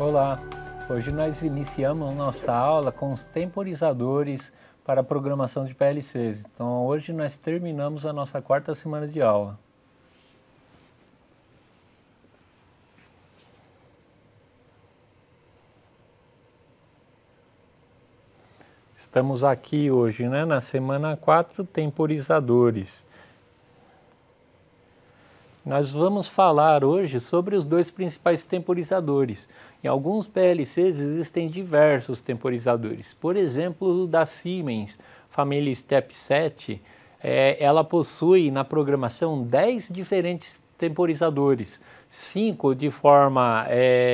Olá, hoje nós iniciamos nossa aula com os temporizadores para a programação de PLCs. Então hoje nós terminamos a nossa quarta semana de aula. Estamos aqui hoje, na semana 4, temporizadores. Nós vamos falar hoje sobre os dois principais temporizadores. Em alguns PLCs existem diversos temporizadores. Por exemplo, o da Siemens, família Step 7, ela possui na programação 10 diferentes temporizadores, 5 de forma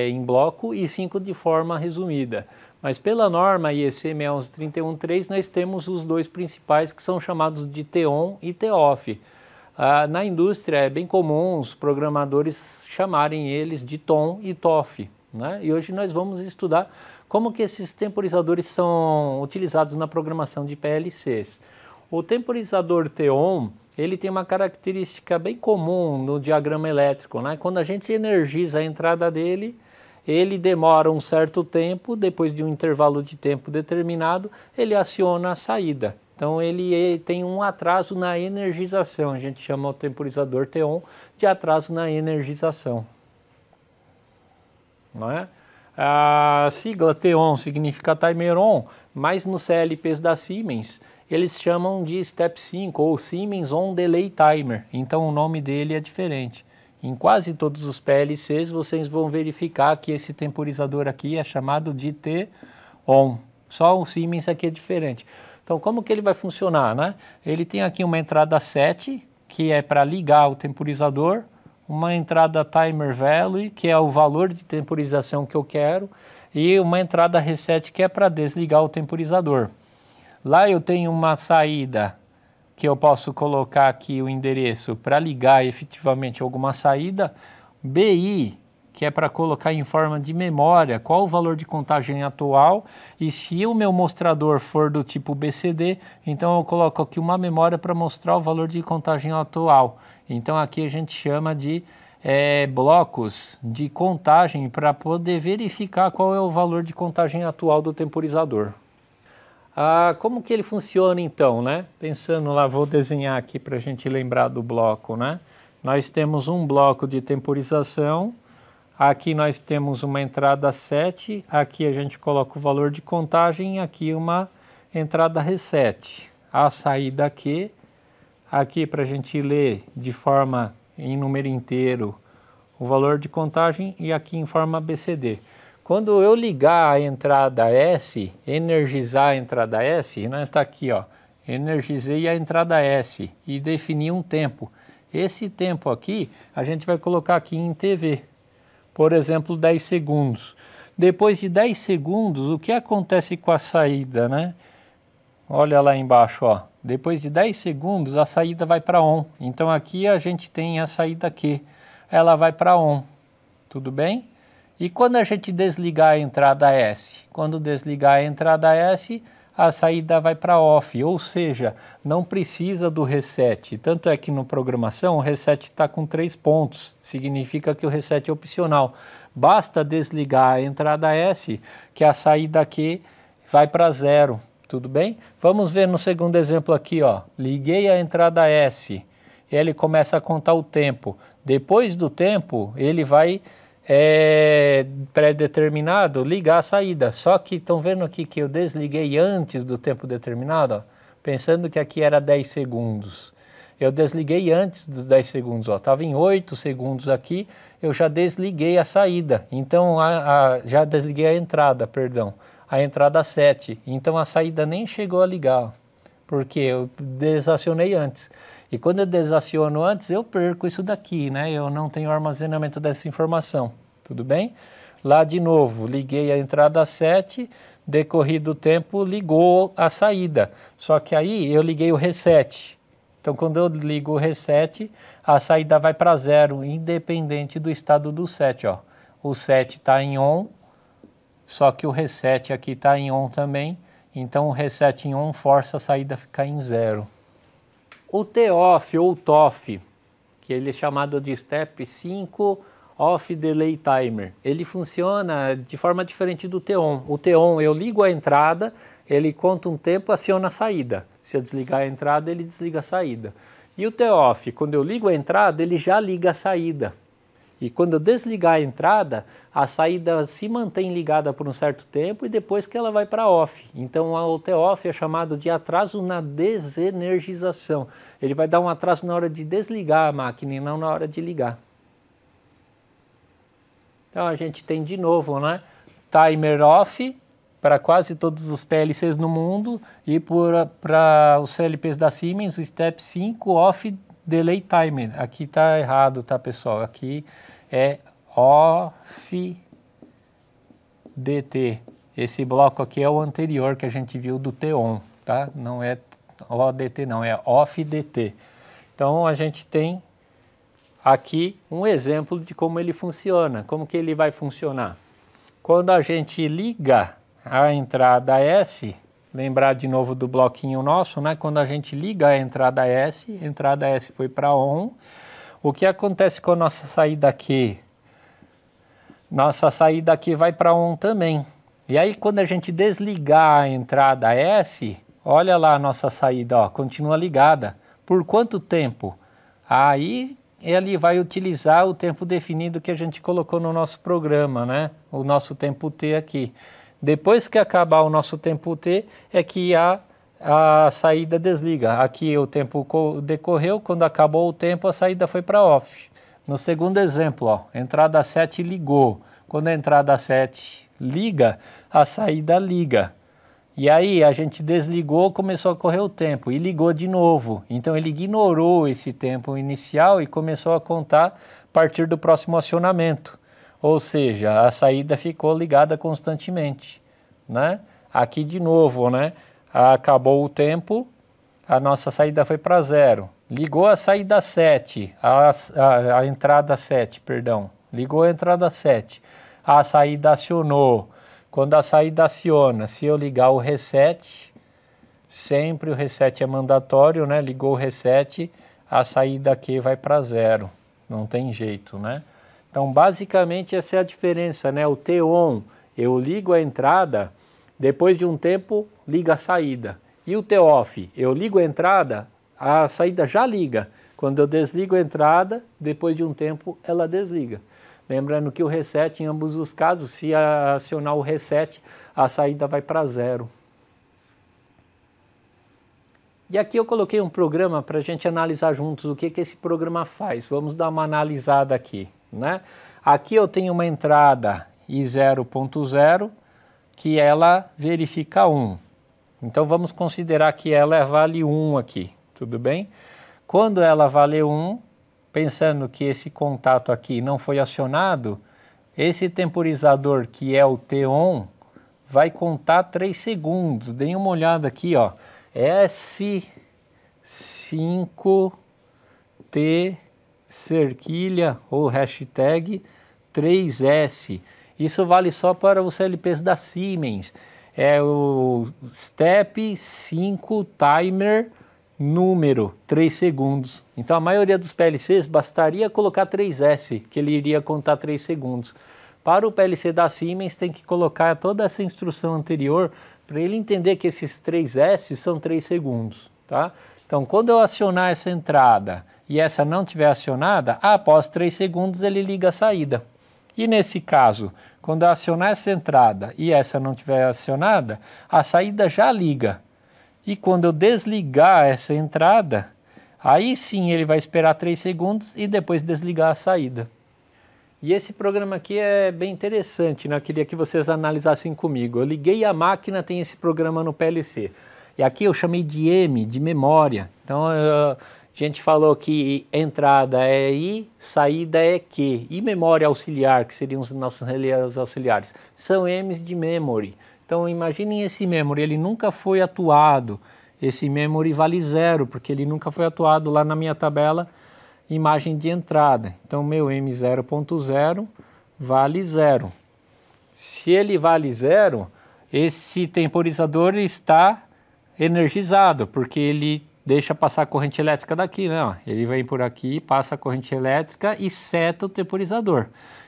em bloco e 5 de forma resumida. Mas pela norma IEC 61313 nós temos os dois principais que são chamados de T-on e T-off. Na indústria é bem comum os programadores chamarem eles de TON e TOFF, né? E hoje nós vamos estudar como que esses temporizadores são utilizados na programação de PLCs. O temporizador T-on, ele tem uma característica bem comum no diagrama elétrico, né? Quando a gente energiza a entrada dele, ele demora um certo tempo, depois de um intervalo de tempo determinado, ele aciona a saída. Então ele tem um atraso na energização, a gente chama o temporizador T-on de atraso na energização. Não é? A sigla T-on significa timer on, mas nos CLPs da Siemens eles chamam de Step 5 ou Siemens On Delay Timer, então o nome dele é diferente. Em quase todos os PLCs vocês vão verificar que esse temporizador aqui é chamado de T-on, só o Siemens aqui é diferente. Então, como que ele vai funcionar, né? Ele tem aqui uma entrada 7, que é para ligar o temporizador, uma entrada timer value, que é o valor de temporização que eu quero, e uma entrada reset, que é para desligar o temporizador. Lá eu tenho uma saída, que eu posso colocar aqui o endereço para ligar efetivamente alguma saída, BI, que é para colocar em forma de memória qual o valor de contagem atual, e se o meu mostrador for do tipo BCD, então eu coloco aqui uma memória para mostrar o valor de contagem atual. Então aqui a gente chama de blocos de contagem para poder verificar qual é o valor de contagem atual do temporizador. Como que ele funciona então, né? Pensando lá, vou desenhar aqui para a gente lembrar do bloco, né? Nós temos um bloco de temporização. Aqui nós temos uma entrada 7, aqui a gente coloca o valor de contagem, aqui uma entrada reset. A saída aqui para a gente ler de forma em número inteiro o valor de contagem e aqui em forma BCD. Quando eu ligar a entrada S, energizar a entrada S, né, tá aqui, ó, energizei a entrada S e defini um tempo. Esse tempo aqui a gente vai colocar aqui em TV. Por exemplo, 10 segundos. Depois de 10 segundos, o que acontece com a saída, né? Olha lá embaixo, ó. Depois de 10 segundos, a saída vai para ON. Então aqui a gente tem a saída Q. Ela vai para ON. Tudo bem? E quando a gente desligar a entrada S? Quando desligar a entrada S, a saída vai para OFF, ou seja, não precisa do reset. Tanto é que no programação o reset está com 3 pontos, significa que o reset é opcional. Basta desligar a entrada S, que a saída Q vai para 0, tudo bem? Vamos ver no segundo exemplo aqui, ó. Liguei a entrada S, ele começa a contar o tempo. Depois do tempo, ele vai pré-determinado ligar a saída, só que estão vendo aqui que eu desliguei antes do tempo determinado, ó, pensando que aqui era 10 segundos, eu desliguei antes dos 10 segundos, estava em 8 segundos aqui, eu já desliguei a saída, então já desliguei a entrada, perdão, a entrada 7, então a saída nem chegou a ligar, porque eu desacionei antes. E quando eu desaciono antes, eu perco isso daqui, né? Eu não tenho armazenamento dessa informação, tudo bem? Lá de novo, liguei a entrada 7, decorrido o tempo, ligou a saída. Só que aí eu liguei o reset. Então quando eu ligo o reset, a saída vai para 0, independente do estado do set, ó. O set está em ON, só que o reset aqui está em ON também. Então o reset em ON força a saída a ficar em 0. O T-off ou TOFF, que ele é chamado de Step 5 Off Delay Timer. Ele funciona de forma diferente do T-on. O T-on eu ligo a entrada, ele conta um tempo, aciona a saída. Se eu desligar a entrada, ele desliga a saída. E o T-off, quando eu ligo a entrada, ele já liga a saída. E quando eu desligar a entrada, a saída se mantém ligada por um certo tempo e depois que ela vai para off. Então o T-off é chamado de atraso na desenergização. Ele vai dar um atraso na hora de desligar a máquina e não na hora de ligar. Então a gente tem de novo, né? Timer off para quase todos os PLCs no mundo e para os CLPs da Siemens, o Step 5 Off Delay Timer. Aqui está errado, tá, pessoal? Aqui é Off DT. Esse bloco aqui é o anterior que a gente viu do T-on, tá? Não é ODT não, é Off DT. Então a gente tem aqui um exemplo de como ele funciona. Como que ele vai funcionar? Quando a gente liga a entrada S, lembrar de novo do bloquinho nosso, né? Quando a gente liga a entrada S foi para ON. O que acontece com a nossa saída Q? Nossa saída Q vai para ON também. E aí quando a gente desligar a entrada S, olha lá a nossa saída, ó, continua ligada. Por quanto tempo? Aí ele vai utilizar o tempo definido que a gente colocou no nosso programa, né? O nosso tempo T aqui. Depois que acabar o nosso tempo T, é que a saída desliga. Aqui o tempo decorreu, quando acabou o tempo, a saída foi para off. No segundo exemplo, ó, entrada 7 ligou. Quando a entrada 7 liga, a saída liga. E aí a gente desligou, começou a correr o tempo e ligou de novo. Então ele ignorou esse tempo inicial e começou a contar a partir do próximo acionamento. Ou seja, a saída ficou ligada constantemente, né? Aqui de novo, né? Acabou o tempo, a nossa saída foi para 0. Ligou a saída 7, a entrada 7, perdão. Ligou a entrada 7. A saída acionou. Quando a saída aciona, se eu ligar o reset, sempre o reset é mandatório, né? Ligou o reset, a saída aqui vai para 0. Não tem jeito, né? Então, basicamente, essa é a diferença, né? O T-on, eu ligo a entrada, depois de um tempo, liga a saída. E o T-off, eu ligo a entrada, a saída já liga. Quando eu desligo a entrada, depois de um tempo, ela desliga. Lembrando que o reset, em ambos os casos, se acionar o reset, a saída vai para 0. E aqui eu coloquei um programa para a gente analisar juntos o que esse programa faz. Vamos dar uma analisada aqui, né? Aqui eu tenho uma entrada I0.0 que ela verifica 1. Então vamos considerar que ela vale 1 aqui, tudo bem? Quando ela vale 1, pensando que esse contato aqui não foi acionado, esse temporizador que é o T-on vai contar 3 segundos. Deem uma olhada aqui, ó. S5T cerquilha ou hashtag 3S. Isso vale só para os CLPs da Siemens. É o Step 5 Timer número 3 segundos. Então a maioria dos PLCs bastaria colocar 3S, que ele iria contar 3 segundos. Para o PLC da Siemens tem que colocar toda essa instrução anterior para ele entender que esses 3S são 3 segundos, tá? Então, quando eu acionar essa entrada e essa não estiver acionada, após 3 segundos ele liga a saída. E nesse caso, quando eu acionar essa entrada e essa não estiver acionada, a saída já liga. E quando eu desligar essa entrada, aí sim ele vai esperar 3 segundos e depois desligar a saída. E esse programa aqui é bem interessante, né? Eu queria que vocês analisassem comigo. Eu liguei a máquina, tem esse programa no PLC. E aqui eu chamei de M, de memória. Então a gente falou que entrada é I, saída é Q. E memória auxiliar, que seriam os nossos relés auxiliares, são M's de memory. Então imaginem esse memory, ele nunca foi atuado. Esse memory vale 0, porque ele nunca foi atuado lá na minha tabela imagem de entrada. Então, meu M0.0 vale 0. Se ele vale 0, esse temporizador está energizado, porque ele deixa passar a corrente elétrica daqui, né? Ó, ele vem por aqui, passa a corrente elétrica e seta o temporizador.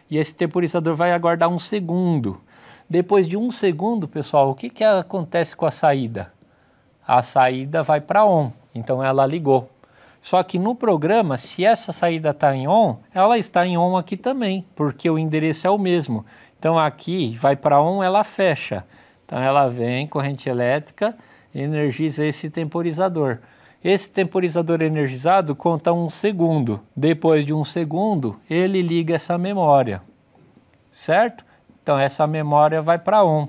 E esse temporizador vai aguardar 1 segundo. Depois de 1 segundo, pessoal, o que acontece com a saída? A saída vai para on, então ela ligou. Só que no programa, se essa saída está em on, ela está em on aqui também, porque o endereço é o mesmo. Então aqui vai para on, ela fecha. Então ela vem, corrente elétrica, energiza esse temporizador. Esse temporizador energizado conta 1 segundo. Depois de 1 segundo, ele liga essa memória, certo? Então essa memória vai para on.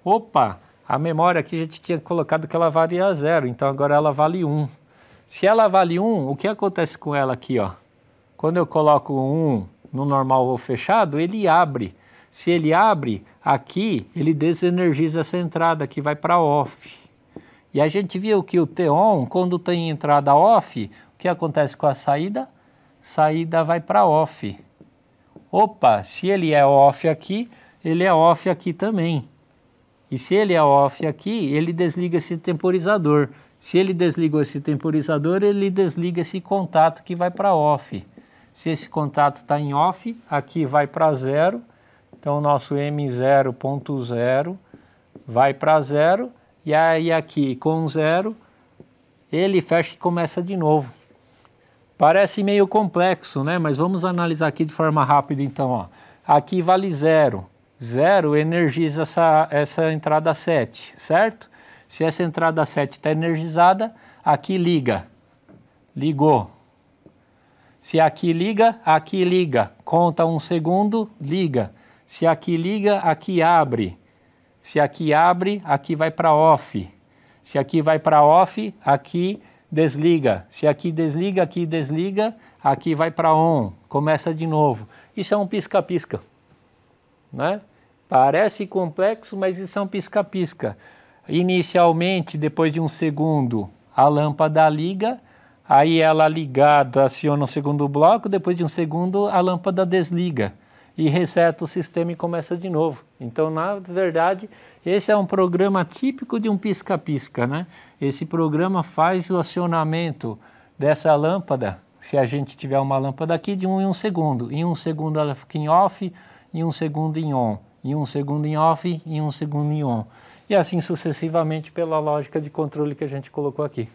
Opa, a memória aqui a gente tinha colocado que ela valia 0, então agora ela vale 1. Se ela vale 1, o que acontece com ela aqui, ó? Quando eu coloco 1 no normal ou fechado, ele abre. Se ele abre, aqui ele desenergiza essa entrada que vai para off. E a gente viu que o T-on, quando tem entrada off, o que acontece com a saída? Saída vai para off. Opa, se ele é off aqui, ele é off aqui também. E se ele é off aqui, ele desliga esse temporizador. Se ele desligou esse temporizador, ele desliga esse contato que vai para off. Se esse contato está em off, aqui vai para 0. Então o nosso M0.0 vai para 0. E aí aqui com 0, ele fecha e começa de novo. Parece meio complexo, né? Mas vamos analisar aqui de forma rápida então. Ó. Aqui vale 0. 0 energiza essa entrada 7, certo? Se essa entrada 7 está energizada, aqui liga. Ligou. Se aqui liga. Conta 1 segundo, liga. Se aqui liga, aqui abre. Se aqui abre, aqui vai para off. Se aqui vai para off, aqui desliga. Se aqui desliga, aqui vai para on. Começa de novo. Isso é um pisca-pisca, né? Parece complexo, mas isso é um pisca-pisca. Inicialmente, depois de 1 segundo, a lâmpada liga, aí ela ligada aciona o segundo bloco, depois de 1 segundo a lâmpada desliga e reseta o sistema e começa de novo. Então, na verdade, esse é um programa típico de um pisca-pisca, né? Esse programa faz o acionamento dessa lâmpada, se a gente tiver uma lâmpada aqui, de 1 em 1 segundo. Em 1 segundo ela fica em off, em 1 segundo em on, em 1 segundo em off, em 1 segundo em on. E assim sucessivamente pela lógica de controle que a gente colocou aqui.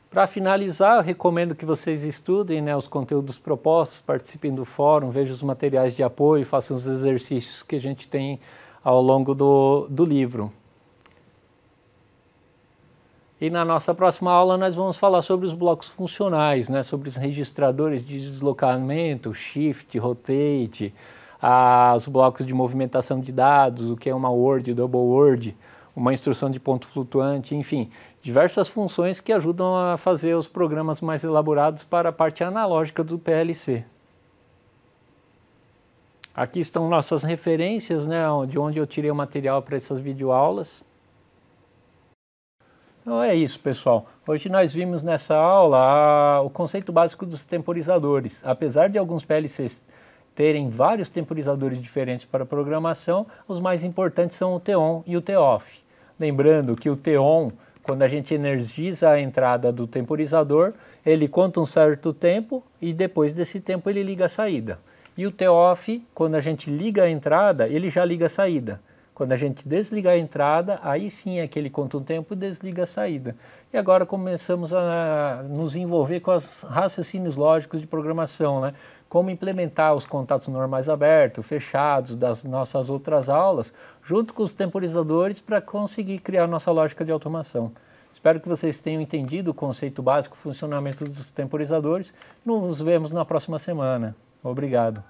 Para finalizar, eu recomendo que vocês estudem, né, os conteúdos propostos, participem do fórum, vejam os materiais de apoio, façam os exercícios que a gente tem ao longo do livro. E na nossa próxima aula nós vamos falar sobre os blocos funcionais, né, sobre os registradores de deslocamento, shift, rotate, os blocos de movimentação de dados, o que é uma word, double word, uma instrução de ponto flutuante, enfim, diversas funções que ajudam a fazer os programas mais elaborados para a parte analógica do PLC. Aqui estão nossas referências, né, de onde eu tirei o material para essas videoaulas. Então é isso, pessoal. Hoje nós vimos nessa aula o conceito básico dos temporizadores. Apesar de alguns PLCs terem vários temporizadores diferentes para programação, os mais importantes são o T-on e o T-off. Lembrando que o T-on, quando a gente energiza a entrada do temporizador, ele conta um certo tempo e depois desse tempo ele liga a saída. E o T-off, quando a gente liga a entrada, ele já liga a saída. Quando a gente desligar a entrada, aí sim é que ele conta um tempo e desliga a saída. E agora começamos a nos envolver com os raciocínios lógicos de programação, né? Como implementar os contatos normais abertos, fechados das nossas outras aulas, junto com os temporizadores para conseguir criar nossa lógica de automação. Espero que vocês tenham entendido o conceito básico, o funcionamento dos temporizadores. Nos vemos na próxima semana. Obrigado.